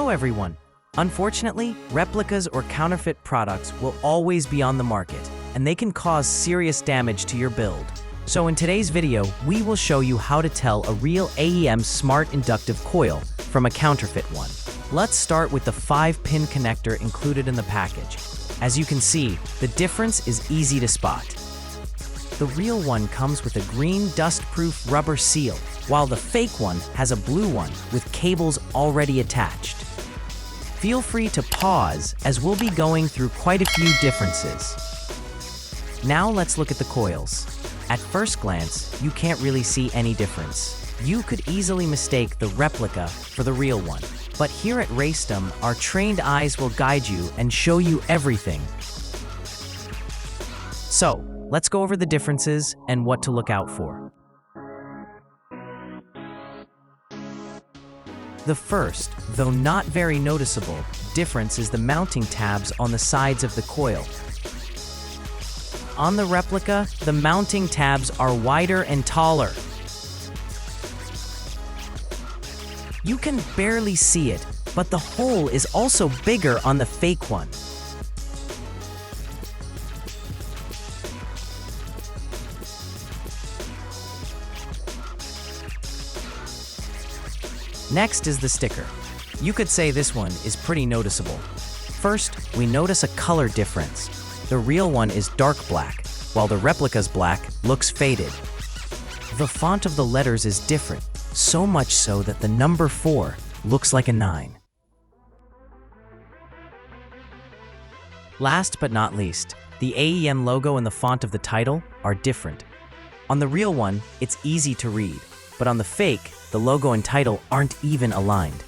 Hello everyone! Unfortunately, replicas or counterfeit products will always be on the market, and they can cause serious damage to your build. So in today's video, we will show you how to tell a real AEM Smart Inductive Coil from a counterfeit one. Let's start with the 5-pin connector included in the package. As you can see, the difference is easy to spot. The real one comes with a green dust-proof rubber seal, while the fake one has a blue one with cables already attached. Feel free to pause as we'll be going through quite a few differences. Now let's look at the coils. At first glance, you can't really see any difference. You could easily mistake the replica for the real one. But here at Racedom, our trained eyes will guide you and show you everything. So, let's go over the differences and what to look out for. The first, though not very noticeable, difference is the mounting tabs on the sides of the coil. On the replica, the mounting tabs are wider and taller. You can barely see it, but the hole is also bigger on the fake one. Next is the sticker. You could say this one is pretty noticeable. First, we notice a color difference. The real one is dark black, while the replica's black looks faded. The font of the letters is different, so much so that the number 4 looks like a 9. Last but not least, the AEM logo and the font of the title are different. On the real one, it's easy to read, but on the fake, the logo and title aren't even aligned.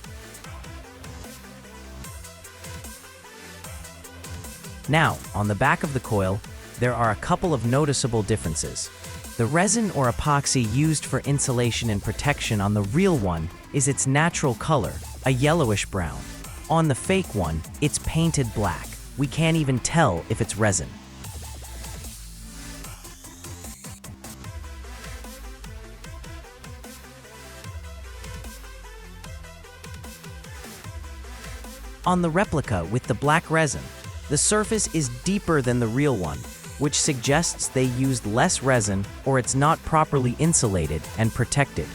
Now, on the back of the coil, there are a couple of noticeable differences. The resin or epoxy used for insulation and protection on the real one is its natural color, a yellowish brown. On the fake one, it's painted black. We can't even tell if it's resin. On the replica with the black resin, the surface is deeper than the real one, which suggests they used less resin or it's not properly insulated and protected.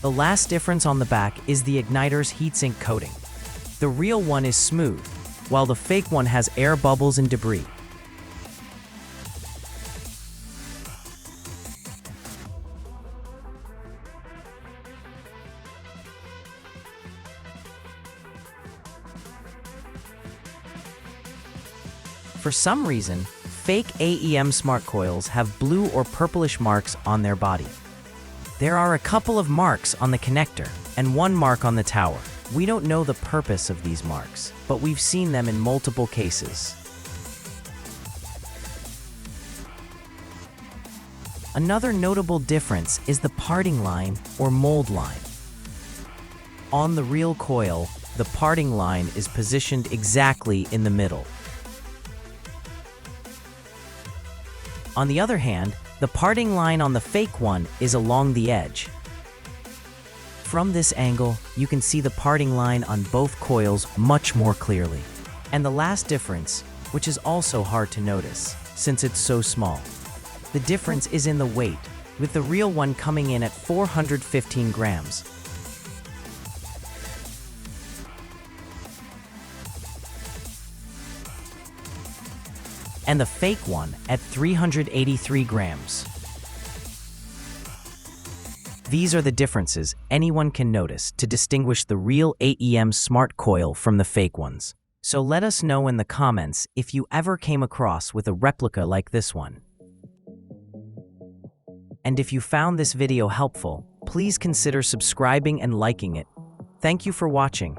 The last difference on the back is the igniter's heatsink coating. The real one is smooth, while the fake one has air bubbles and debris. For some reason, fake AEM Smart Coils have blue or purplish marks on their body. There are a couple of marks on the connector and one mark on the tower. We don't know the purpose of these marks, but we've seen them in multiple cases. Another notable difference is the parting line or mold line. On the real coil, the parting line is positioned exactly in the middle. On the other hand, the parting line on the fake one is along the edge. From this angle, you can see the parting line on both coils much more clearly. And the last difference, which is also hard to notice, since it's so small. The difference is in the weight, with the real one coming in at 415 grams. And the fake one at 383 grams. These are the differences anyone can notice to distinguish the real AEM Smart Coil from the fake ones. So let us know in the comments if you ever came across with a replica like this one. And if you found this video helpful, please consider subscribing and liking it. Thank you for watching.